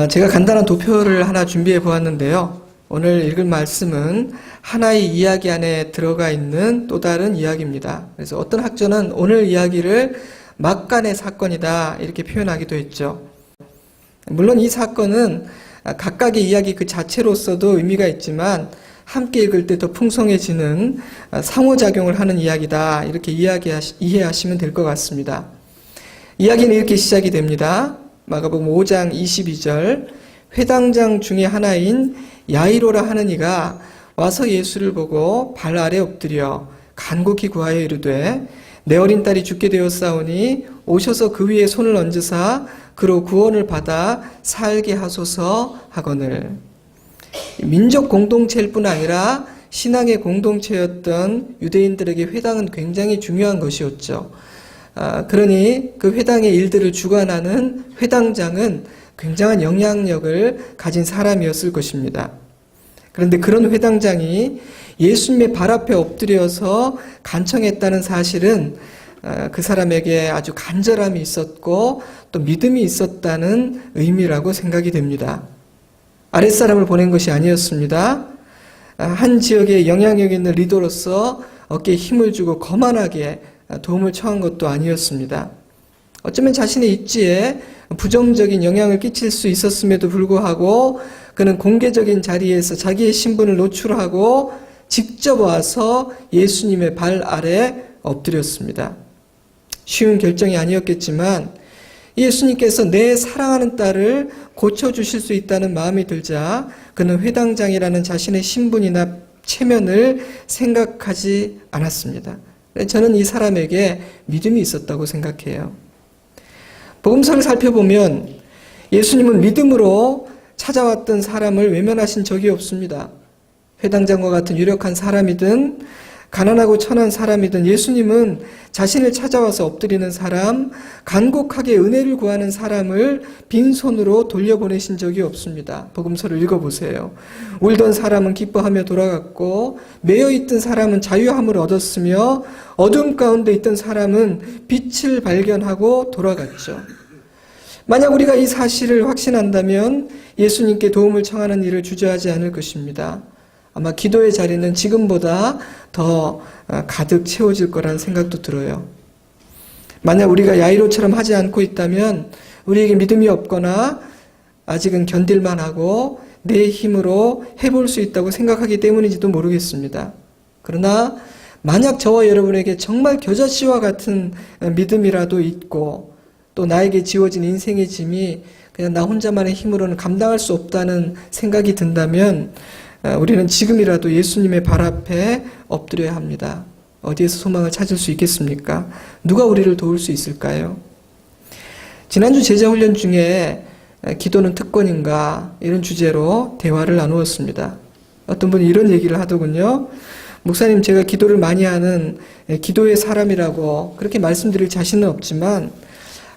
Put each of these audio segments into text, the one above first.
제가 간단한 도표를 하나 준비해 보았는데요. 오늘 읽을 말씀은 하나의 이야기 안에 들어가 있는 또 다른 이야기입니다. 그래서 어떤 학자는 오늘 이야기를 막간의 사건이다 이렇게 표현하기도 했죠. 물론 이 사건은 각각의 이야기 그 자체로서도 의미가 있지만 함께 읽을 때 더 풍성해지는 상호작용을 하는 이야기다 이렇게 이해하시면 될 것 같습니다. 이야기는 이렇게 시작이 됩니다. 마가복음 5장 22절, 회당장 중에 하나인 야이로라 하는 이가 와서 예수를 보고 발 아래 엎드려 간곡히 구하여 이르되 내 어린 딸이 죽게 되었사오니 오셔서 그 위에 손을 얹으사 그로 구원을 받아 살게 하소서 하거늘. 민족 공동체일 뿐 아니라 신앙의 공동체였던 유대인들에게 회당은 굉장히 중요한 것이었죠. 그러니 그 회당의 일들을 주관하는 회당장은 굉장한 영향력을 가진 사람이었을 것입니다. 그런데 그런 회당장이 예수님의 발 앞에 엎드려서 간청했다는 사실은 그 사람에게 아주 간절함이 있었고 또 믿음이 있었다는 의미라고 생각이 됩니다. 아랫사람을 보낸 것이 아니었습니다. 한 지역의 영향력 있는 리더로서 어깨에 힘을 주고 거만하게 도움을 청한 것도 아니었습니다. 어쩌면 자신의 입지에 부정적인 영향을 끼칠 수 있었음에도 불구하고 그는 공개적인 자리에서 자기의 신분을 노출하고 직접 와서 예수님의 발 아래 엎드렸습니다. 쉬운 결정이 아니었겠지만 예수님께서 내 사랑하는 딸을 고쳐주실 수 있다는 마음이 들자 그는 회당장이라는 자신의 신분이나 체면을 생각하지 않았습니다. 저는 이 사람에게 믿음이 있었다고 생각해요. 복음서를 살펴보면 예수님은 믿음으로 찾아왔던 사람을 외면하신 적이 없습니다. 회당장과 같은 유력한 사람이든 가난하고 천한 사람이든 예수님은 자신을 찾아와서 엎드리는 사람, 간곡하게 은혜를 구하는 사람을 빈손으로 돌려보내신 적이 없습니다. 복음서를 읽어보세요. 울던 사람은 기뻐하며 돌아갔고 매여있던 사람은 자유함을 얻었으며 어둠 가운데 있던 사람은 빛을 발견하고 돌아갔죠. 만약 우리가 이 사실을 확신한다면 예수님께 도움을 청하는 일을 주저하지 않을 것입니다. 아마 기도의 자리는 지금보다 더 가득 채워질 거라는 생각도 들어요. 만약 우리가 야이로처럼 하지 않고 있다면 우리에게 믿음이 없거나 아직은 견딜만 하고 내 힘으로 해볼 수 있다고 생각하기 때문인지도 모르겠습니다. 그러나 만약 저와 여러분에게 정말 겨자씨와 같은 믿음이라도 있고 또 나에게 지워진 인생의 짐이 그냥 나 혼자만의 힘으로는 감당할 수 없다는 생각이 든다면 우리는 지금이라도 예수님의 발 앞에 엎드려야 합니다. 어디에서 소망을 찾을 수 있겠습니까? 누가 우리를 도울 수 있을까요? 지난주 제자훈련 중에 기도는 특권인가 이런 주제로 대화를 나누었습니다. 어떤 분이 이런 얘기를 하더군요. 목사님, 제가 기도를 많이 하는 기도의 사람이라고 그렇게 말씀드릴 자신은 없지만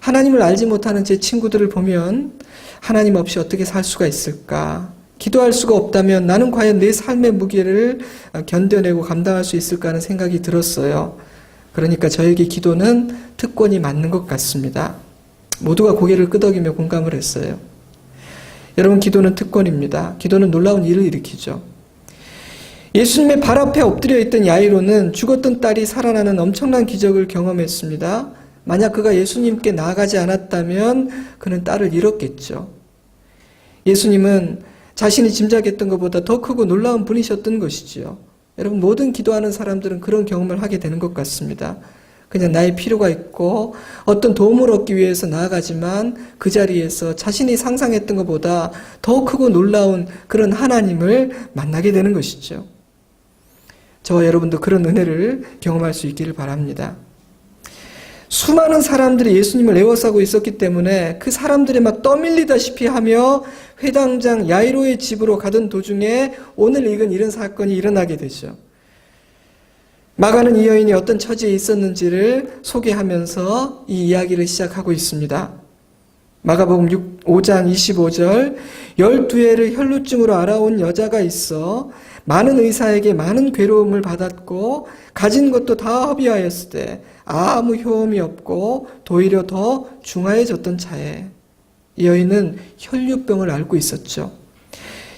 하나님을 알지 못하는 제 친구들을 보면 하나님 없이 어떻게 살 수가 있을까? 기도할 수가 없다면 나는 과연 내 삶의 무게를 견뎌내고 감당할 수 있을까 하는 생각이 들었어요. 그러니까 저에게 기도는 특권이 맞는 것 같습니다. 모두가 고개를 끄덕이며 공감을 했어요. 여러분, 기도는 특권입니다. 기도는 놀라운 일을 일으키죠. 예수님의 발 앞에 엎드려 있던 야이로는 죽었던 딸이 살아나는 엄청난 기적을 경험했습니다. 만약 그가 예수님께 나아가지 않았다면 그는 딸을 잃었겠죠. 예수님은 자신이 짐작했던 것보다 더 크고 놀라운 분이셨던 것이지요. 여러분, 모든 기도하는 사람들은 그런 경험을 하게 되는 것 같습니다. 그냥 나의 필요가 있고 어떤 도움을 얻기 위해서 나아가지만 그 자리에서 자신이 상상했던 것보다 더 크고 놀라운 그런 하나님을 만나게 되는 것이죠. 저와 여러분도 그런 은혜를 경험할 수 있기를 바랍니다. 수많은 사람들이 예수님을 애워싸고 있었기 때문에 그 사람들이 막 떠밀리다시피 하며 회당장 야이로의 집으로 가던 도중에 오늘 읽은 이런 사건이 일어나게 되죠. 마가는 이 여인이 어떤 처지에 있었는지를 소개하면서 이 이야기를 시작하고 있습니다. 마가복음 5장 25절, 12해를 혈루증으로 알아온 여자가 있어 많은 의사에게 많은 괴로움을 받았고 가진 것도 다 허비하였을 때 아무 효험이 없고 도리어 더 중하여졌던 차에. 이 여인은 혈류병을 앓고 있었죠.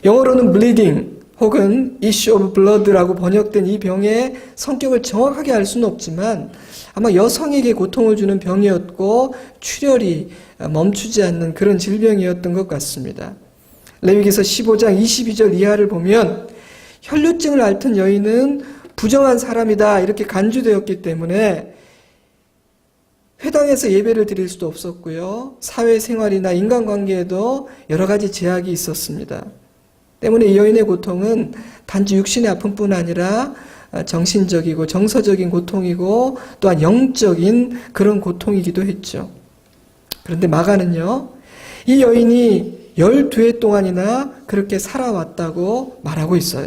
영어로는 bleeding 혹은 issue of blood라고 번역된 이 병의 성격을 정확하게 알 수는 없지만 아마 여성에게 고통을 주는 병이었고 출혈이 멈추지 않는 그런 질병이었던 것 같습니다. 레위기서 15장 22절 이하를 보면 혈류증을 앓던 여인은 부정한 사람이다 이렇게 간주되었기 때문에 회당에서 예배를 드릴 수도 없었고요. 사회생활이나 인간관계에도 여러 가지 제약이 있었습니다. 때문에 이 여인의 고통은 단지 육신의 아픔뿐 아니라 정신적이고 정서적인 고통이고 또한 영적인 그런 고통이기도 했죠. 그런데 마가는요, 이 여인이 12해 동안이나 그렇게 살아왔다고 말하고 있어요.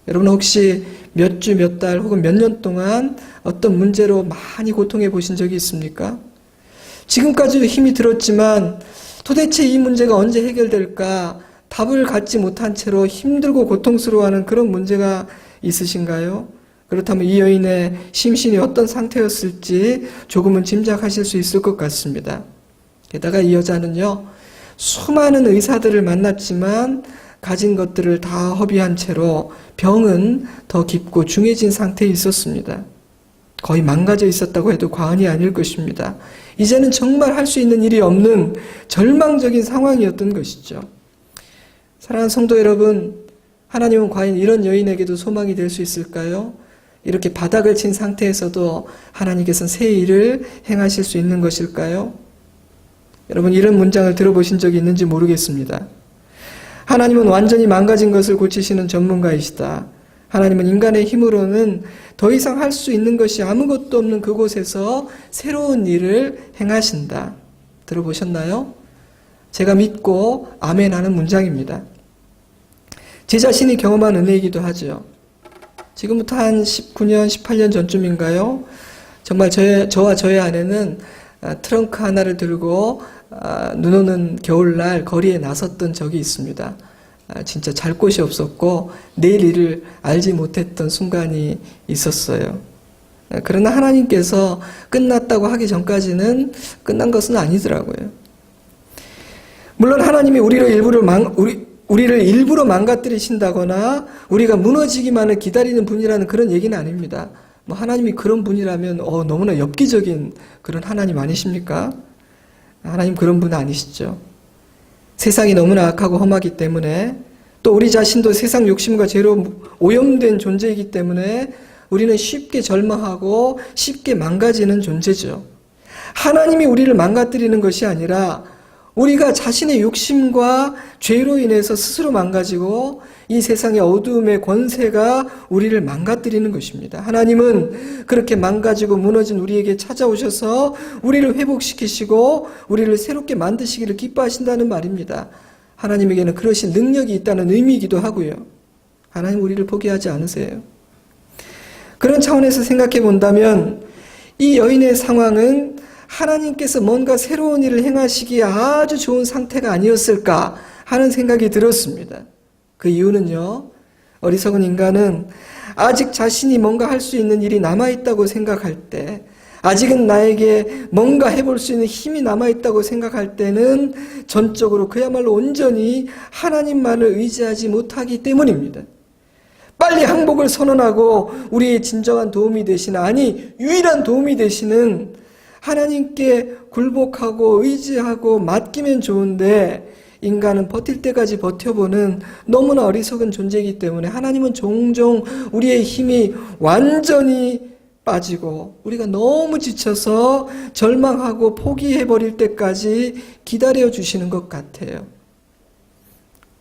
여러분 혹시 몇 주, 몇 달 혹은 몇 년 동안 어떤 문제로 많이 고통해 보신 적이 있습니까? 지금까지도 힘이 들었지만 도대체 이 문제가 언제 해결될까? 답을 갖지 못한 채로 힘들고 고통스러워하는 그런 문제가 있으신가요? 그렇다면 이 여인의 심신이 어떤 상태였을지 조금은 짐작하실 수 있을 것 같습니다. 게다가 이 여자는요, 수많은 의사들을 만났지만 가진 것들을 다 허비한 채로 병은 더 깊고 중해진 상태에 있었습니다. 거의 망가져 있었다고 해도 과언이 아닐 것입니다. 이제는 정말 할 수 있는 일이 없는 절망적인 상황이었던 것이죠. 사랑하는 성도 여러분, 하나님은 과연 이런 여인에게도 소망이 될 수 있을까요? 이렇게 바닥을 친 상태에서도 하나님께서는 새 일을 행하실 수 있는 것일까요? 여러분 이런 문장을 들어보신 적이 있는지 모르겠습니다. 하나님은 완전히 망가진 것을 고치시는 전문가이시다. 하나님은 인간의 힘으로는 더 이상 할 수 있는 것이 아무것도 없는 그곳에서 새로운 일을 행하신다. 들어보셨나요? 제가 믿고 아멘하는 문장입니다. 제 자신이 경험한 은혜이기도 하죠. 지금부터 한 19년, 18년 전쯤인가요? 정말 저와 저의 아내는 트렁크 하나를 들고 눈 오는 겨울날 거리에 나섰던 적이 있습니다. 진짜 잘 곳이 없었고 내일 일을 알지 못했던 순간이 있었어요. 그러나 하나님께서 끝났다고 하기 전까지는 끝난 것은 아니더라고요. 물론 하나님이 우리를 일부러 망가뜨리신다거나 우리가 무너지기만을 기다리는 분이라는 그런 얘기는 아닙니다. 하나님이 그런 분이라면 너무나 엽기적인 그런 하나님 아니십니까? 하나님 그런 분 아니시죠. 세상이 너무나 악하고 험하기 때문에 또 우리 자신도 세상 욕심과 죄로 오염된 존재이기 때문에 우리는 쉽게 절망하고 쉽게 망가지는 존재죠. 하나님이 우리를 망가뜨리는 것이 아니라 우리가 자신의 욕심과 죄로 인해서 스스로 망가지고 이 세상의 어두움의 권세가 우리를 망가뜨리는 것입니다. 하나님은 그렇게 망가지고 무너진 우리에게 찾아오셔서 우리를 회복시키시고 우리를 새롭게 만드시기를 기뻐하신다는 말입니다. 하나님에게는 그러신 능력이 있다는 의미이기도 하고요. 하나님 우리를 포기하지 않으세요. 그런 차원에서 생각해 본다면 이 여인의 상황은 하나님께서 뭔가 새로운 일을 행하시기에 아주 좋은 상태가 아니었을까 하는 생각이 들었습니다. 그 이유는요, 어리석은 인간은 아직 자신이 뭔가 할 수 있는 일이 남아있다고 생각할 때, 아직은 나에게 뭔가 해볼 수 있는 힘이 남아있다고 생각할 때는 전적으로 그야말로 온전히 하나님만을 의지하지 못하기 때문입니다. 빨리 항복을 선언하고 우리의 진정한 도움이 되시는, 아니 유일한 도움이 되시는 하나님께 굴복하고 의지하고 맡기면 좋은데 인간은 버틸 때까지 버텨보는 너무나 어리석은 존재이기 때문에 하나님은 종종 우리의 힘이 완전히 빠지고 우리가 너무 지쳐서 절망하고 포기해버릴 때까지 기다려주시는 것 같아요.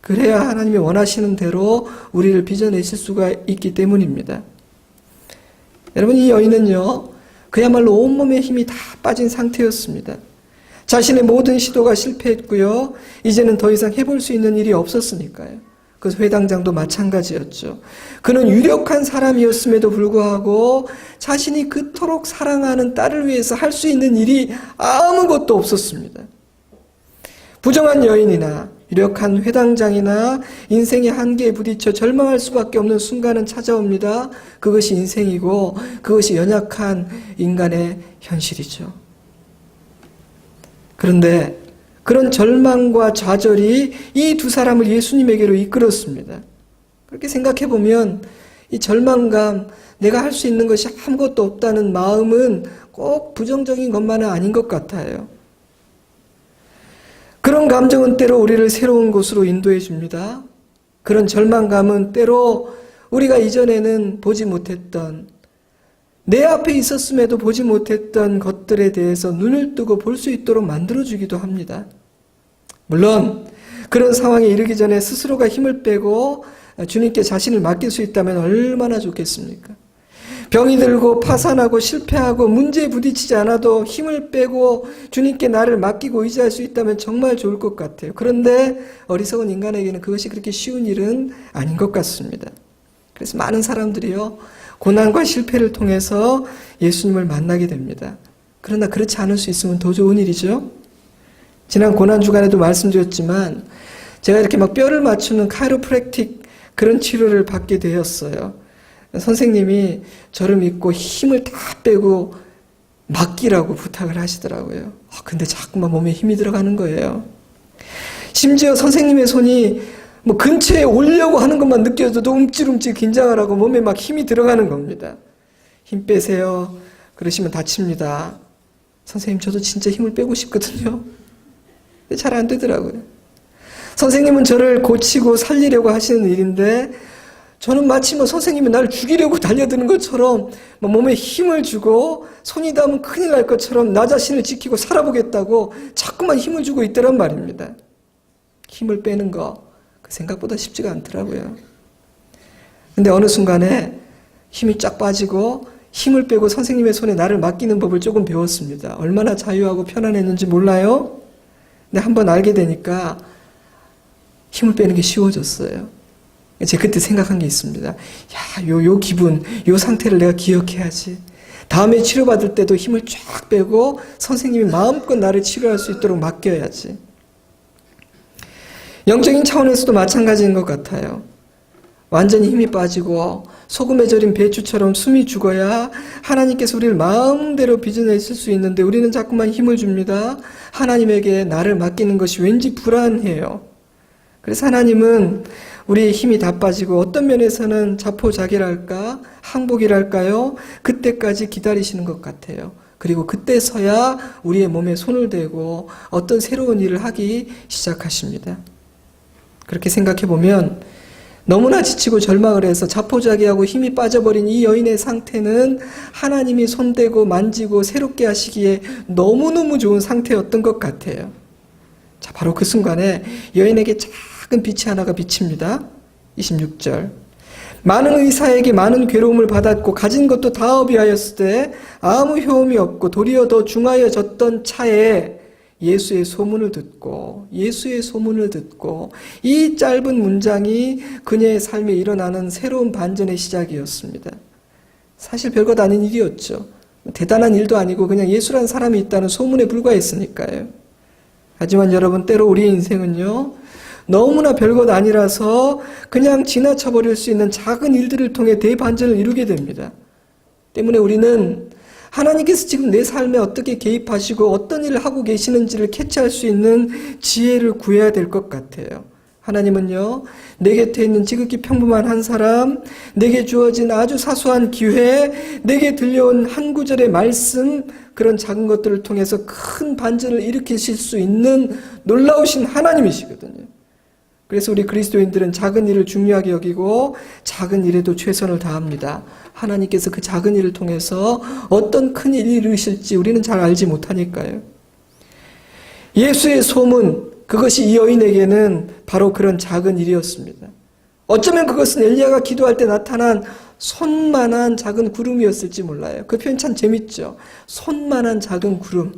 그래야 하나님이 원하시는 대로 우리를 빚어내실 수가 있기 때문입니다. 여러분 이 여인은요, 그야말로 온몸에 힘이 다 빠진 상태였습니다. 자신의 모든 시도가 실패했고요. 이제는 더 이상 해볼 수 있는 일이 없었으니까요. 그 회당장도 마찬가지였죠. 그는 유력한 사람이었음에도 불구하고 자신이 그토록 사랑하는 딸을 위해서 할 수 있는 일이 아무것도 없었습니다. 부정한 여인이나 유력한 회당장이나 인생의 한계에 부딪혀 절망할 수밖에 없는 순간은 찾아옵니다. 그것이 인생이고 그것이 연약한 인간의 현실이죠. 그런데 그런 절망과 좌절이 이 두 사람을 예수님에게로 이끌었습니다. 그렇게 생각해 보면 이 절망감, 내가 할 수 있는 것이 아무것도 없다는 마음은 꼭 부정적인 것만은 아닌 것 같아요. 그런 감정은 때로 우리를 새로운 곳으로 인도해 줍니다. 그런 절망감은 때로 우리가 이전에는 보지 못했던, 내 앞에 있었음에도 보지 못했던 것들에 대해서 눈을 뜨고 볼 수 있도록 만들어주기도 합니다. 물론 그런 상황에 이르기 전에 스스로가 힘을 빼고 주님께 자신을 맡길 수 있다면 얼마나 좋겠습니까? 병이 들고 파산하고 실패하고 문제에 부딪히지 않아도 힘을 빼고 주님께 나를 맡기고 의지할 수 있다면 정말 좋을 것 같아요. 그런데 어리석은 인간에게는 그것이 그렇게 쉬운 일은 아닌 것 같습니다. 그래서 많은 사람들이요, 고난과 실패를 통해서 예수님을 만나게 됩니다. 그러나 그렇지 않을 수 있으면 더 좋은 일이죠. 지난 고난주간에도 말씀드렸지만 제가 이렇게 막 뼈를 맞추는 카이로프랙틱 그런 치료를 받게 되었어요. 선생님이 저를 믿고 힘을 다 빼고 맡기라고 부탁을 하시더라고요. 근데 자꾸만 몸에 힘이 들어가는 거예요. 심지어 선생님의 손이 뭐 근처에 오려고 하는 것만 느껴져도 움찔움찔 긴장을 하고 몸에 막 힘이 들어가는 겁니다. 힘 빼세요. 그러시면 다칩니다. 선생님, 저도 진짜 힘을 빼고 싶거든요. 근데 잘 안 되더라고요. 선생님은 저를 고치고 살리려고 하시는 일인데 저는 마치 뭐 선생님이 나를 죽이려고 달려드는 것처럼 몸에 힘을 주고 손이 닿으면 큰일 날 것처럼 나 자신을 지키고 살아보겠다고 자꾸만 힘을 주고 있더란 말입니다. 힘을 빼는 거 그 생각보다 쉽지가 않더라고요. 근데 어느 순간에 힘이 쫙 빠지고 힘을 빼고 선생님의 손에 나를 맡기는 법을 조금 배웠습니다. 얼마나 자유하고 편안했는지 몰라요? 근데 한번 알게 되니까 힘을 빼는 게 쉬워졌어요. 제가 그때 생각한 게 있습니다. 야, 요 기분, 요 상태를 내가 기억해야지. 다음에 치료받을 때도 힘을 쫙 빼고 선생님이 마음껏 나를 치료할 수 있도록 맡겨야지. 영적인 차원에서도 마찬가지인 것 같아요. 완전히 힘이 빠지고 소금에 절인 배추처럼 숨이 죽어야 하나님께서 우리를 마음대로 빚어내실 수 있는데 우리는 자꾸만 힘을 줍니다. 하나님에게 나를 맡기는 것이 왠지 불안해요. 그래서 하나님은 우리의 힘이 다 빠지고 어떤 면에서는 자포자기랄까 항복이랄까요? 그때까지 기다리시는 것 같아요. 그리고 그때서야 우리의 몸에 손을 대고 어떤 새로운 일을 하기 시작하십니다. 그렇게 생각해보면 너무나 지치고 절망을 해서 자포자기하고 힘이 빠져버린 이 여인의 상태는 하나님이 손대고 만지고 새롭게 하시기에 너무너무 좋은 상태였던 것 같아요. 자, 바로 그 순간에 여인에게 작은 빛이 하나가 비칩니다. 26절. 많은 의사에게 많은 괴로움을 받았고 가진 것도 다 허비하였을 때 아무 효험이 없고 도리어 더 중하여졌던 차에 예수의 소문을 듣고 이 짧은 문장이 그녀의 삶에 일어나는 새로운 반전의 시작이었습니다. 사실 별것 아닌 일이었죠. 대단한 일도 아니고 그냥 예수라는 사람이 있다는 소문에 불과했으니까요. 하지만 여러분, 때로 우리의 인생은요, 너무나 별것 아니라서 그냥 지나쳐버릴 수 있는 작은 일들을 통해 대반전을 이루게 됩니다. 때문에 우리는 하나님께서 지금 내 삶에 어떻게 개입하시고 어떤 일을 하고 계시는지를 캐치할 수 있는 지혜를 구해야 될 것 같아요. 하나님은요, 내 곁에 있는 지극히 평범한 한 사람, 내게 주어진 아주 사소한 기회, 내게 들려온 한 구절의 말씀, 그런 작은 것들을 통해서 큰 반전을 일으키실 수 있는 놀라우신 하나님이시거든요. 그래서 우리 그리스도인들은 작은 일을 중요하게 여기고 작은 일에도 최선을 다합니다. 하나님께서 그 작은 일을 통해서 어떤 큰 일이 이루실지 우리는 잘 알지 못하니까요. 예수의 소문, 그것이 이 여인에게는 바로 그런 작은 일이었습니다. 어쩌면 그것은 엘리야가 기도할 때 나타난 손만한 작은 구름이었을지 몰라요. 그 표현 참 재밌죠. 손만한 작은 구름.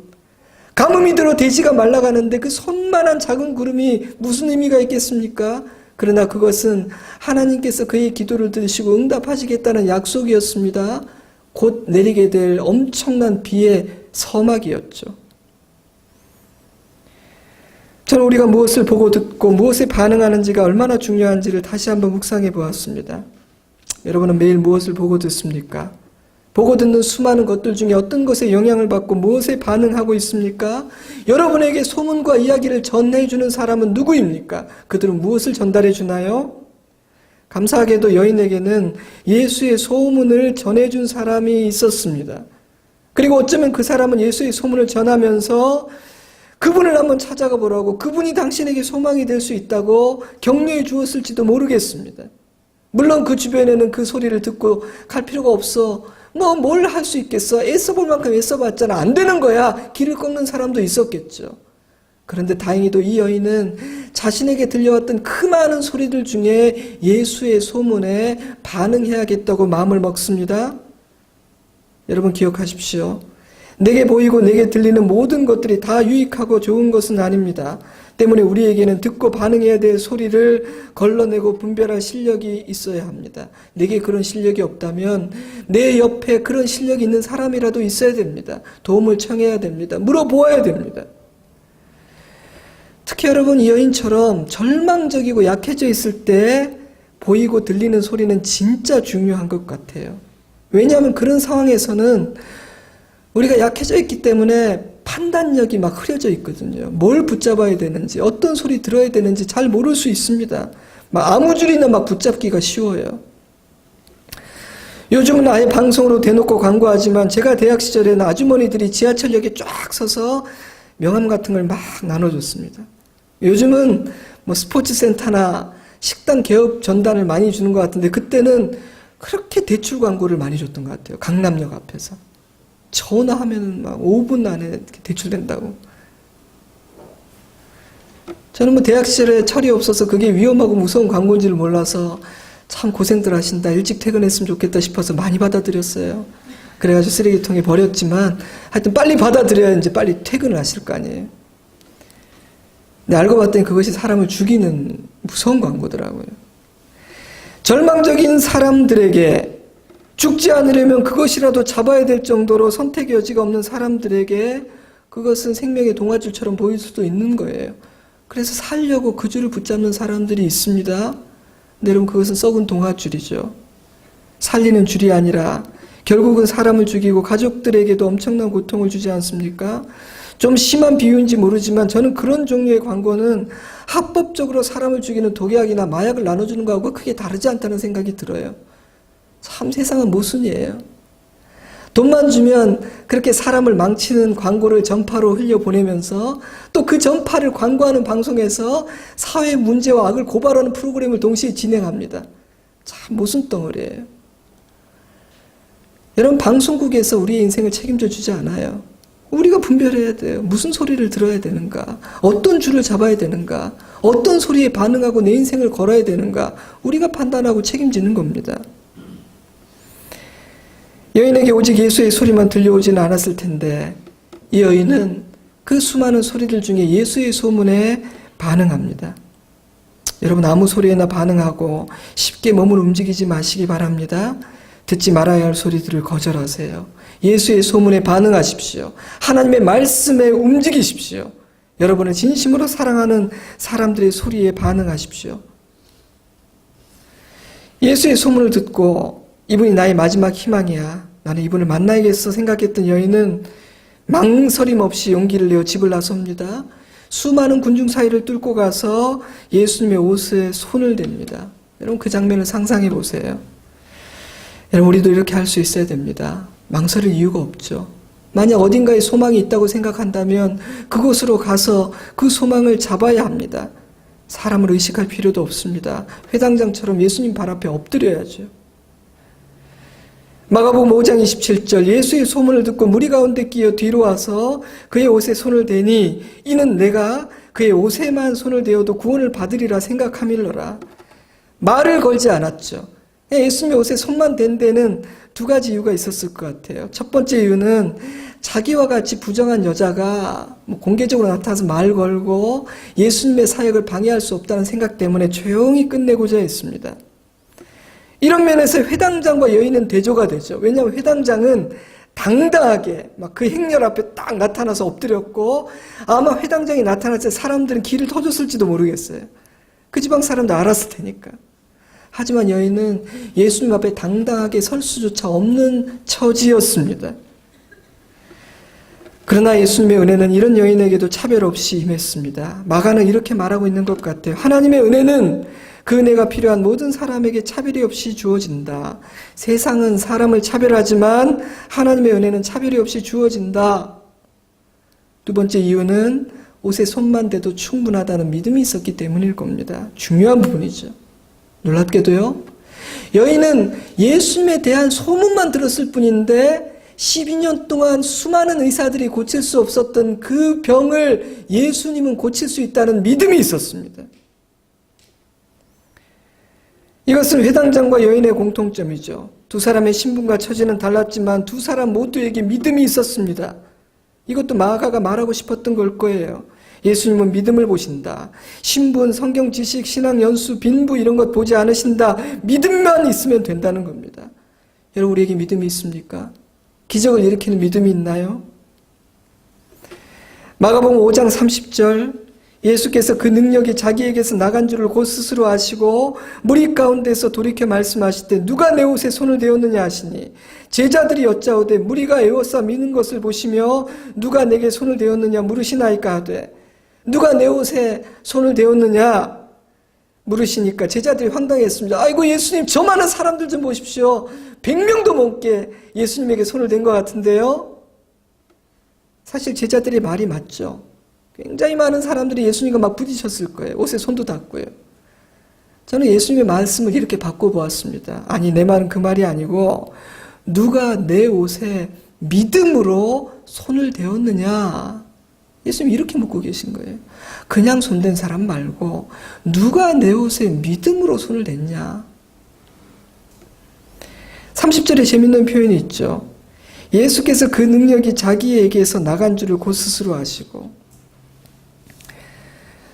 가뭄이 들어 대지가 말라가는데 그 손만한 작은 구름이 무슨 의미가 있겠습니까? 그러나 그것은 하나님께서 그의 기도를 들으시고 응답하시겠다는 약속이었습니다. 곧 내리게 될 엄청난 비의 서막이었죠. 저는 우리가 무엇을 보고 듣고 무엇에 반응하는지가 얼마나 중요한지를 다시 한번 묵상해 보았습니다. 여러분은 매일 무엇을 보고 듣습니까? 보고 듣는 수많은 것들 중에 어떤 것에 영향을 받고 무엇에 반응하고 있습니까? 여러분에게 소문과 이야기를 전해주는 사람은 누구입니까? 그들은 무엇을 전달해 주나요? 감사하게도 여인에게는 예수의 소문을 전해준 사람이 있었습니다. 그리고 어쩌면 그 사람은 예수의 소문을 전하면서 그분을 한번 찾아가 보라고, 그분이 당신에게 소망이 될 수 있다고 격려해 주었을지도 모르겠습니다. 물론 그 주변에는 그 소리를 듣고 갈 필요가 없어, 너 뭘 할 수 있겠어, 애써볼 만큼 애써봤잖아, 안 되는 거야, 길을 꺾는 사람도 있었겠죠. 그런데 다행히도 이 여인은 자신에게 들려왔던 그 많은 소리들 중에 예수의 소문에 반응해야겠다고 마음을 먹습니다. 여러분 기억하십시오. 내게 보이고 내게 들리는 모든 것들이 다 유익하고 좋은 것은 아닙니다. 때문에 우리에게는 듣고 반응해야 될 소리를 걸러내고 분별할 실력이 있어야 합니다. 내게 그런 실력이 없다면 내 옆에 그런 실력이 있는 사람이라도 있어야 됩니다. 도움을 청해야 됩니다. 물어보아야 됩니다. 특히 여러분, 이 여인처럼 절망적이고 약해져 있을 때 보이고 들리는 소리는 진짜 중요한 것 같아요. 왜냐하면 그런 상황에서는 우리가 약해져 있기 때문에 판단력이 막 흐려져 있거든요. 뭘 붙잡아야 되는지, 어떤 소리 들어야 되는지 잘 모를 수 있습니다. 막 아무 줄이나 막 붙잡기가 쉬워요. 요즘은 아예 방송으로 대놓고 광고하지만 제가 대학 시절에는 아주머니들이 지하철역에 쫙 서서 명함 같은 걸 막 나눠줬습니다. 요즘은 뭐 스포츠센터나 식당 개업 전단을 많이 주는 것 같은데 그때는 그렇게 대출 광고를 많이 줬던 것 같아요. 강남역 앞에서. 전화하면 막 5분 안에 대출된다고. 저는 뭐 대학 시절에 철이 없어서 그게 위험하고 무서운 광고인지를 몰라서 참 고생들 하신다, 일찍 퇴근했으면 좋겠다 싶어서 많이 받아들였어요. 그래가지고 쓰레기통에 버렸지만 하여튼 빨리 받아들여야 이제 빨리 퇴근을 하실 거 아니에요. 근데 알고 봤더니 그것이 사람을 죽이는 무서운 광고더라고요. 절망적인 사람들에게, 죽지 않으려면 그것이라도 잡아야 될 정도로 선택의 여지가 없는 사람들에게 그것은 생명의 동아줄처럼 보일 수도 있는 거예요. 그래서 살려고 그 줄을 붙잡는 사람들이 있습니다. 근데 여러분, 그것은 썩은 동아줄이죠. 살리는 줄이 아니라 결국은 사람을 죽이고 가족들에게도 엄청난 고통을 주지 않습니까? 좀 심한 비유인지 모르지만 저는 그런 종류의 광고는 합법적으로 사람을 죽이는 독약이나 마약을 나눠주는 거하고 크게 다르지 않다는 생각이 들어요. 참 세상은 모순이에요. 돈만 주면 그렇게 사람을 망치는 광고를 전파로 흘려보내면서 또 그 전파를 광고하는 방송에서 사회 문제와 악을 고발하는 프로그램을 동시에 진행합니다. 참 모순덩어리예요. 여러분, 방송국에서 우리의 인생을 책임져 주지 않아요. 우리가 분별해야 돼요. 무슨 소리를 들어야 되는가, 어떤 줄을 잡아야 되는가, 어떤 소리에 반응하고 내 인생을 걸어야 되는가, 우리가 판단하고 책임지는 겁니다. 여인에게 오직 예수의 소리만 들려오지는 않았을 텐데 이 여인은 그 수많은 소리들 중에 예수의 소문에 반응합니다. 여러분, 아무 소리에나 반응하고 쉽게 몸을 움직이지 마시기 바랍니다. 듣지 말아야 할 소리들을 거절하세요. 예수의 소문에 반응하십시오. 하나님의 말씀에 움직이십시오. 여러분을 진심으로 사랑하는 사람들의 소리에 반응하십시오. 예수의 소문을 듣고 이분이 나의 마지막 희망이야, 나는 이분을 만나야겠어 생각했던 여인은 망설임 없이 용기를 내어 집을 나섭니다. 수많은 군중 사이를 뚫고 가서 예수님의 옷에 손을 댑니다. 여러분, 그 장면을 상상해 보세요. 여러분, 우리도 이렇게 할 수 있어야 됩니다. 망설일 이유가 없죠. 만약 어딘가에 소망이 있다고 생각한다면 그곳으로 가서 그 소망을 잡아야 합니다. 사람을 의식할 필요도 없습니다. 회당장처럼 예수님 발 앞에 엎드려야죠. 마가복음 5장 27절, 예수의 소문을 듣고 무리 가운데 끼어 뒤로 와서 그의 옷에 손을 대니 이는 내가 그의 옷에만 손을 대어도 구원을 받으리라 생각함일러라. 말을 걸지 않았죠. 예수님의 옷에 손만 댄 데는 두 가지 이유가 있었을 것 같아요. 첫 번째 이유는 자기와 같이 부정한 여자가 공개적으로 나타나서 말 걸고 예수님의 사역을 방해할 수 없다는 생각 때문에 조용히 끝내고자 했습니다. 이런 면에서 회당장과 여인은 대조가 되죠. 왜냐하면 회당장은 당당하게 막 그 행렬 앞에 딱 나타나서 엎드렸고 아마 회당장이 나타났을 때 사람들은 길을 터줬을지도 모르겠어요. 그 지방 사람도 알았을 테니까. 하지만 여인은 예수님 앞에 당당하게 설 수조차 없는 처지였습니다. 그러나 예수님의 은혜는 이런 여인에게도 차별 없이 임했습니다. 마가는 이렇게 말하고 있는 것 같아요. 하나님의 은혜는 그 은혜가 필요한 모든 사람에게 차별이 없이 주어진다. 세상은 사람을 차별하지만 하나님의 은혜는 차별이 없이 주어진다. 두 번째 이유는 옷에 손만 대도 충분하다는 믿음이 있었기 때문일 겁니다. 중요한 부분이죠. 놀랍게도요. 여인은 예수님에 대한 소문만 들었을 뿐인데 12년 동안 수많은 의사들이 고칠 수 없었던 그 병을 예수님은 고칠 수 있다는 믿음이 있었습니다. 이것은 회당장과 여인의 공통점이죠. 두 사람의 신분과 처지는 달랐지만 두 사람 모두에게 믿음이 있었습니다. 이것도 마가가 말하고 싶었던 걸 거예요. 예수님은 믿음을 보신다. 신분, 성경 지식, 신앙 연수, 빈부 이런 것 보지 않으신다. 믿음만 있으면 된다는 겁니다. 여러분 우리에게 믿음이 있습니까? 기적을 일으키는 믿음이 있나요? 마가복음 5장 30절 예수께서 그 능력이 자기에게서 나간 줄을 곧 스스로 아시고 무리 가운데서 돌이켜 말씀하실 때 누가 내 옷에 손을 대었느냐 하시니 제자들이 여짜오되 무리가 에워싸 미는 것을 보시며 누가 내게 손을 대었느냐 물으시나이까 하되 누가 내 옷에 손을 대었느냐 물으시니까 제자들이 황당했습니다. 아이고 예수님 저 많은 사람들 좀 보십시오. 100명도 넘게 예수님에게 손을 댄 것 같은데요. 사실 제자들의 말이 맞죠. 굉장히 많은 사람들이 예수님과 막 부딪혔을 거예요. 옷에 손도 닿고요. 저는 예수님의 말씀을 이렇게 바꿔보았습니다. 아니 내 말은 그 말이 아니고 누가 내 옷에 믿음으로 손을 대었느냐. 예수님이 이렇게 묻고 계신 거예요. 그냥 손댄 사람 말고 누가 내 옷에 믿음으로 손을 댔냐. 30절에 재밌는 표현이 있죠. 예수께서 그 능력이 자기에게서 나간 줄을 곧 스스로 아시고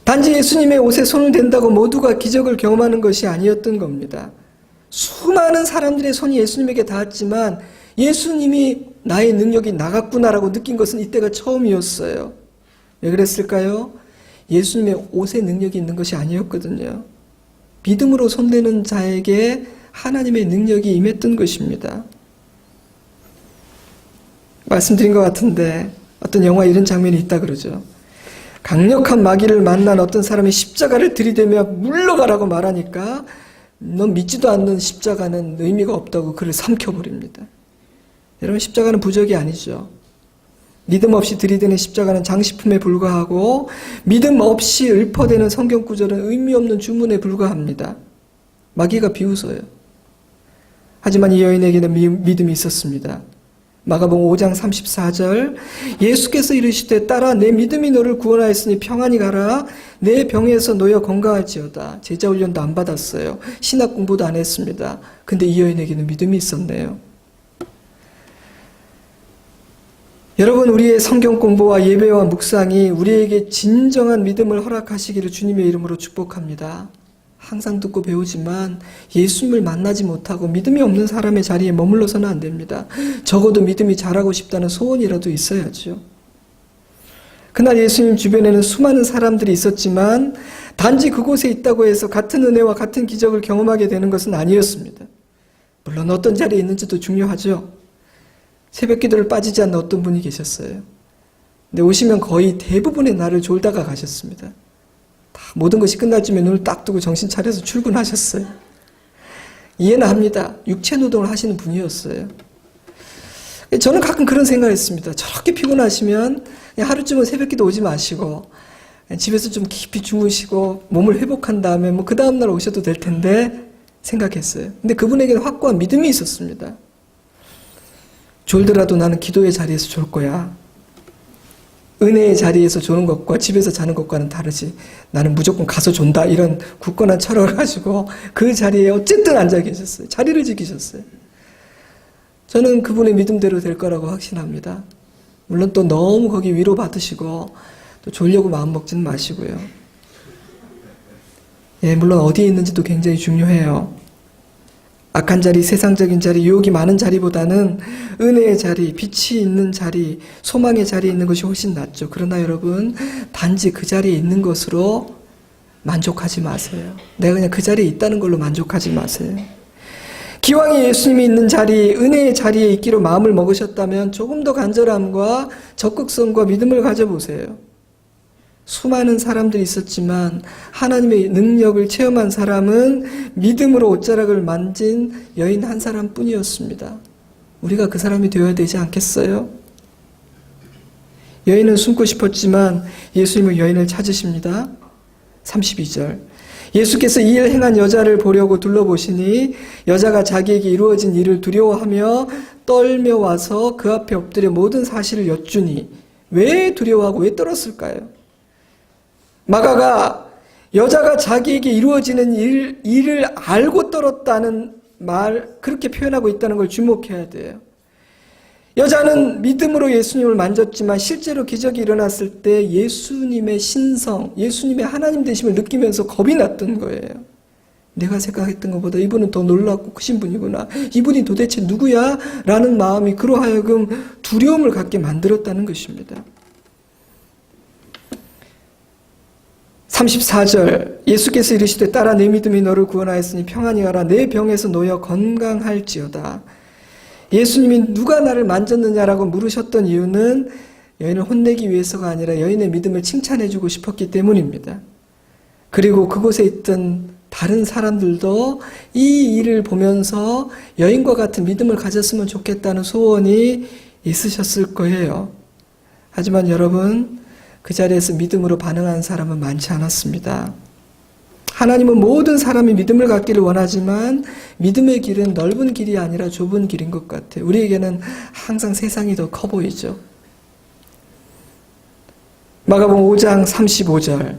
단지 예수님의 옷에 손을 댄다고 모두가 기적을 경험하는 것이 아니었던 겁니다. 수많은 사람들의 손이 예수님에게 닿았지만 예수님이 나의 능력이 나갔구나라고 느낀 것은 이때가 처음이었어요. 왜 그랬을까요? 예수님의 옷에 능력이 있는 것이 아니었거든요. 믿음으로 손대는 자에게 하나님의 능력이 임했던 것입니다. 말씀드린 것 같은데 어떤 영화에 이런 장면이 있다 그러죠. 강력한 마귀를 만난 어떤 사람이 십자가를 들이대며 물러가라고 말하니까 넌 믿지도 않는 십자가는 의미가 없다고 그를 삼켜버립니다. 여러분 십자가는 부적이 아니죠. 믿음 없이 들이대는 십자가는 장식품에 불과하고 믿음 없이 읊어대는 성경 구절은 의미 없는 주문에 불과합니다. 마귀가 비웃어요. 하지만 이 여인에게는 믿음이 있었습니다. 마가복음 5장 34절 예수께서 이르시되 딸아 내 믿음이 너를 구원하였으니 평안히 가라 내 병에서 놓여 건강할지어다. 제자 훈련도 안 받았어요. 신학 공부도 안 했습니다. 근데 이 여인에게는 믿음이 있었네요. 여러분 우리의 성경 공부와 예배와 묵상이 우리에게 진정한 믿음을 허락하시기를 주님의 이름으로 축복합니다. 항상 듣고 배우지만 예수님을 만나지 못하고 믿음이 없는 사람의 자리에 머물러서는 안 됩니다. 적어도 믿음이 자라고 싶다는 소원이라도 있어야죠. 그날 예수님 주변에는 수많은 사람들이 있었지만 단지 그곳에 있다고 해서 같은 은혜와 같은 기적을 경험하게 되는 것은 아니었습니다. 물론 어떤 자리에 있는지도 중요하죠. 새벽 기도를 빠지지 않는 어떤 분이 계셨어요. 근데 오시면 거의 대부분의 날을 졸다가 가셨습니다. 다 모든 것이 끝날 쯤에 눈을 딱 뜨고 정신 차려서 출근하셨어요. 이해는 합니다. 육체 노동을 하시는 분이었어요. 저는 가끔 그런 생각을 했습니다. 저렇게 피곤하시면 하루쯤은 새벽기도 오지 마시고 집에서 좀 깊이 주무시고 몸을 회복한 다음에 그 다음날 오셔도 될 텐데 생각했어요. 근데 그분에게는 확고한 믿음이 있었습니다. 졸더라도 나는 기도의 자리에서 졸 거야. 은혜의 자리에서 조는 것과 집에서 자는 것과는 다르지. 나는 무조건 가서 존다. 이런 굳건한 철학을 가지고 그 자리에 어쨌든 앉아 계셨어요. 자리를 지키셨어요. 저는 그분의 믿음대로 될 거라고 확신합니다. 물론 또 너무 거기 위로받으시고 또 졸려고 마음먹지는 마시고요. 예, 물론 어디에 있는지도 굉장히 중요해요. 악한 자리, 세상적인 자리, 유혹이 많은 자리보다는 은혜의 자리, 빛이 있는 자리, 소망의 자리에 있는 것이 훨씬 낫죠. 그러나 여러분, 단지 그 자리에 있는 것으로 만족하지 마세요. 내가 그냥 그 자리에 있다는 걸로 만족하지 마세요. 기왕에 예수님이 있는 자리, 은혜의 자리에 있기로 마음을 먹으셨다면 조금 더 간절함과 적극성과 믿음을 가져보세요. 수많은 사람들이 있었지만 하나님의 능력을 체험한 사람은 믿음으로 옷자락을 만진 여인 한 사람뿐이었습니다. 우리가 그 사람이 되어야 되지 않겠어요? 여인은 숨고 싶었지만 예수님은 여인을 찾으십니다. 32절. 예수께서 이 일 행한 여자를 보려고 둘러보시니 여자가 자기에게 이루어진 일을 두려워하며 떨며 와서 그 앞에 엎드려 모든 사실을 여쭈니 왜 두려워하고 왜 떨었을까요? 마가가 여자가 자기에게 이루어지는 일을 알고 떨었다는 말, 그렇게 표현하고 있다는 걸 주목해야 돼요. 여자는 믿음으로 예수님을 만졌지만 실제로 기적이 일어났을 때 예수님의 신성, 예수님의 하나님 되심을 느끼면서 겁이 났던 거예요. 내가 생각했던 것보다 이분은 더 놀랍고 크신 분이구나. 이분이 도대체 누구야? 라는 마음이 그로 하여금 두려움을 갖게 만들었다는 것입니다. 34절. 예수께서 이르시되 딸아 내 믿음이 너를 구원하였으니 평안히 가라. 내 병에서 놓여 건강할지어다. 예수님이 누가 나를 만졌느냐라고 물으셨던 이유는 여인을 혼내기 위해서가 아니라 여인의 믿음을 칭찬해주고 싶었기 때문입니다. 그리고 그곳에 있던 다른 사람들도 이 일을 보면서 여인과 같은 믿음을 가졌으면 좋겠다는 소원이 있으셨을 거예요. 하지만 여러분, 그 자리에서 믿음으로 반응한 사람은 많지 않았습니다. 하나님은 모든 사람이 믿음을 갖기를 원하지만 믿음의 길은 넓은 길이 아니라 좁은 길인 것 같아요. 우리에게는 항상 세상이 더 커 보이죠. 마가복음 5장 35절.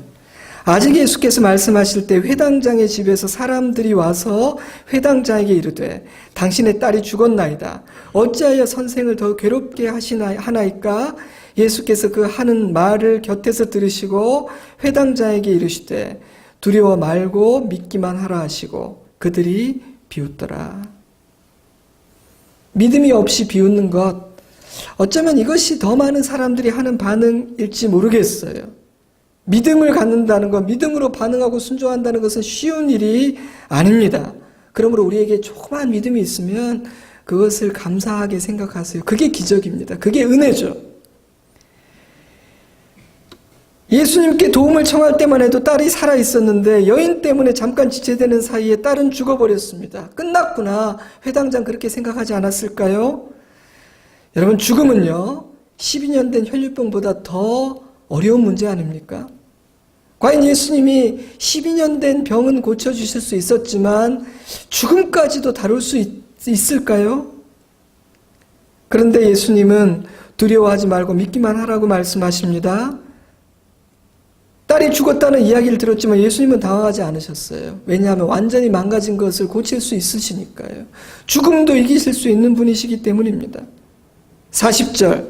아직 예수께서 말씀하실 때 회당장의 집에서 사람들이 와서 회당장에게 이르되 당신의 딸이 죽었나이다. 어찌하여 선생을 더 괴롭게 하나이까? 예수께서 그 하는 말을 곁에서 들으시고 회당장에게 이르시되 두려워 말고 믿기만 하라 하시고 그들이 비웃더라. 믿음이 없이 비웃는 것, 어쩌면 이것이 더 많은 사람들이 하는 반응일지 모르겠어요. 믿음을 갖는다는 것, 믿음으로 반응하고 순종한다는 것은 쉬운 일이 아닙니다. 그러므로 우리에게 조그만 믿음이 있으면 그것을 감사하게 생각하세요. 그게 기적입니다. 그게 은혜죠. 예수님께 도움을 청할 때만 해도 딸이 살아있었는데 여인 때문에 잠깐 지체되는 사이에 딸은 죽어버렸습니다. 끝났구나. 회당장 그렇게 생각하지 않았을까요? 여러분, 죽음은요 12년 된 혈류병보다 더 어려운 문제 아닙니까? 과연 예수님이 12년 된 병은 고쳐주실 수 있었지만 죽음까지도 다룰 수 있을까요? 그런데 예수님은 두려워하지 말고 믿기만 하라고 말씀하십니다. 딸이 죽었다는 이야기를 들었지만 예수님은 당황하지 않으셨어요. 왜냐하면 완전히 망가진 것을 고칠 수 있으시니까요. 죽음도 이기실 수 있는 분이시기 때문입니다. 40절.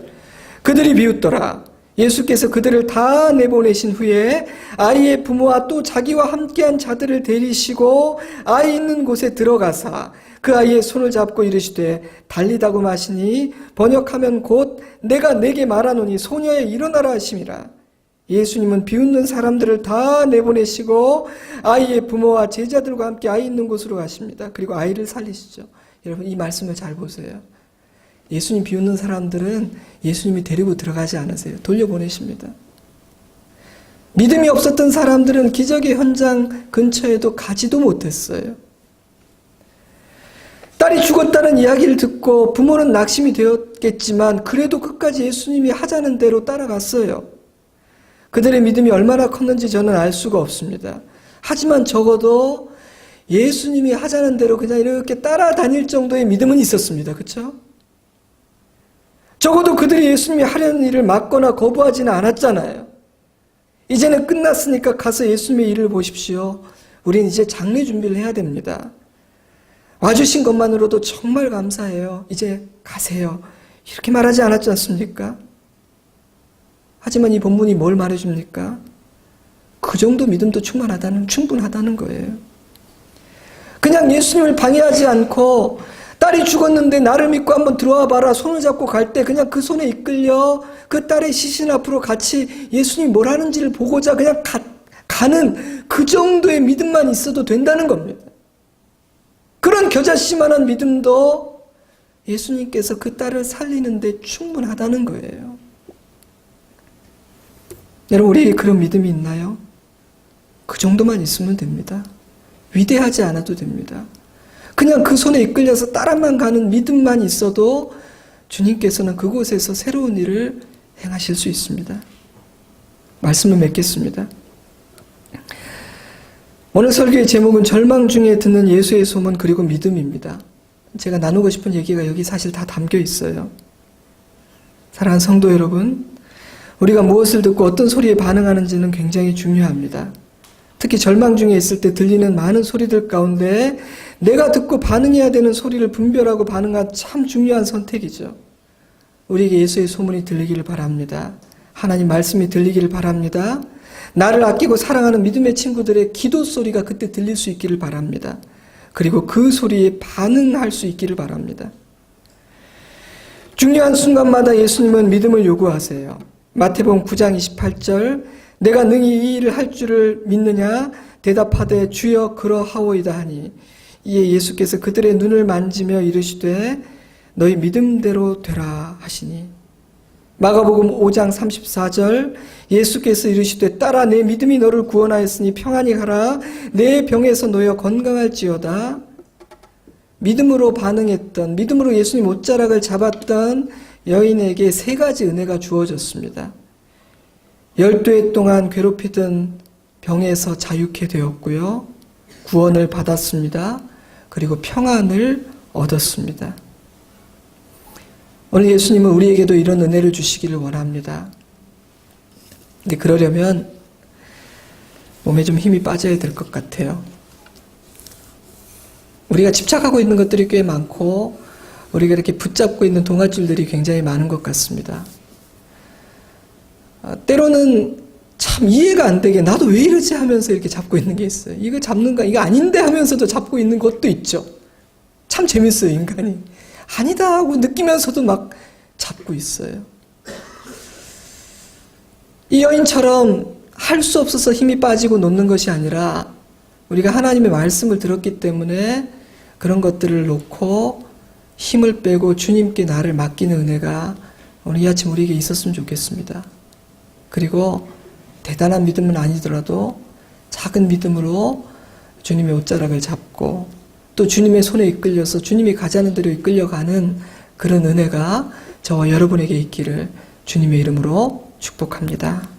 그들이 비웃더라. 예수께서 그들을 다 내보내신 후에 아이의 부모와 또 자기와 함께한 자들을 데리시고 아이 있는 곳에 들어가사 그 아이의 손을 잡고 이르시되 달리다고 마시니 번역하면 곧 내가 내게 말하노니 소녀에 일어나라 하심이라. 예수님은 비웃는 사람들을 다 내보내시고 아이의 부모와 제자들과 함께 아이 있는 곳으로 가십니다. 그리고 아이를 살리시죠. 여러분, 이 말씀을 잘 보세요. 예수님 비웃는 사람들은 예수님이 데리고 들어가지 않으세요. 돌려보내십니다. 믿음이 없었던 사람들은 기적의 현장 근처에도 가지도 못했어요. 딸이 죽었다는 이야기를 듣고 부모는 낙심이 되었겠지만 그래도 끝까지 예수님이 하자는 대로 따라갔어요. 그들의 믿음이 얼마나 컸는지 저는 알 수가 없습니다. 하지만 적어도 예수님이 하자는 대로 그냥 이렇게 따라다닐 정도의 믿음은 있었습니다. 그렇죠? 적어도 그들이 예수님이 하려는 일을 막거나 거부하지는 않았잖아요. 이제는 끝났으니까 가서 예수님의 일을 보십시오. 우린 이제 장례 준비를 해야 됩니다. 와주신 것만으로도 정말 감사해요. 이제 가세요. 이렇게 말하지 않았지 않습니까? 하지만 이 본문이 뭘 말해줍니까? 그 정도 믿음도 충분하다는 거예요. 그냥 예수님을 방해하지 않고 딸이 죽었는데 나를 믿고 한번 들어와 봐라. 손을 잡고 갈 때 그냥 그 손에 이끌려 그 딸의 시신 앞으로 같이 예수님이 뭘 하는지를 보고자 그냥 가는 그 정도의 믿음만 있어도 된다는 겁니다. 그런 겨자씨만한 믿음도 예수님께서 그 딸을 살리는데 충분하다는 거예요. 여러분, 우리에게 그런 믿음이 있나요? 그 정도만 있으면 됩니다. 위대하지 않아도 됩니다. 그냥 그 손에 이끌려서 따라만 가는 믿음만 있어도 주님께서는 그곳에서 새로운 일을 행하실 수 있습니다. 말씀을 맺겠습니다. 오늘 설교의 제목은 절망 중에 듣는 예수의 소문 그리고 믿음입니다. 제가 나누고 싶은 얘기가 여기 사실 다 담겨 있어요. 사랑하는 성도 여러분, 우리가 무엇을 듣고 어떤 소리에 반응하는지는 굉장히 중요합니다. 특히 절망 중에 있을 때 들리는 많은 소리들 가운데 내가 듣고 반응해야 되는 소리를 분별하고 반응한 참 중요한 선택이죠. 우리에게 예수의 소문이 들리기를 바랍니다. 하나님 말씀이 들리기를 바랍니다. 나를 아끼고 사랑하는 믿음의 친구들의 기도 소리가 그때 들릴 수 있기를 바랍니다. 그리고 그 소리에 반응할 수 있기를 바랍니다. 중요한 순간마다 예수님은 믿음을 요구하세요. 마태복음 9장 28절, 내가 능히 이 일을 할 줄을 믿느냐? 대답하되 주여 그러하오이다 하니, 이에 예수께서 그들의 눈을 만지며 이르시되 너희 믿음대로 되라 하시니. 마가복음 5장 34절, 예수께서 이르시되 딸아 내 믿음이 너를 구원하였으니 평안히 가라. 내 병에서 놓여 건강할지어다. 믿음으로 반응했던, 믿음으로 예수님 옷자락을 잡았던 여인에게 세 가지 은혜가 주어졌습니다. 12해 동안 괴롭히던 병에서 자유케 되었고요. 구원을 받았습니다. 그리고 평안을 얻었습니다. 오늘 예수님은 우리에게도 이런 은혜를 주시기를 원합니다. 근데 그러려면 몸에 좀 힘이 빠져야 될 것 같아요. 우리가 집착하고 있는 것들이 꽤 많고 우리가 이렇게 붙잡고 있는 동아줄들이 굉장히 많은 것 같습니다. 때로는 참 이해가 안 되게 나도 왜 이러지 하면서 이렇게 잡고 있는 게 있어요. 이거 잡는가? 이거 아닌데 하면서도 잡고 있는 것도 있죠. 참 재밌어요, 인간이. 아니다 하고 느끼면서도 막 잡고 있어요. 이 여인처럼 할 수 없어서 힘이 빠지고 놓는 것이 아니라 우리가 하나님의 말씀을 들었기 때문에 그런 것들을 놓고 힘을 빼고 주님께 나를 맡기는 은혜가 오늘 이 아침 우리에게 있었으면 좋겠습니다. 그리고 대단한 믿음은 아니더라도 작은 믿음으로 주님의 옷자락을 잡고 또 주님의 손에 이끌려서 주님이 가자는 대로 이끌려가는 그런 은혜가 저와 여러분에게 있기를 주님의 이름으로 축복합니다.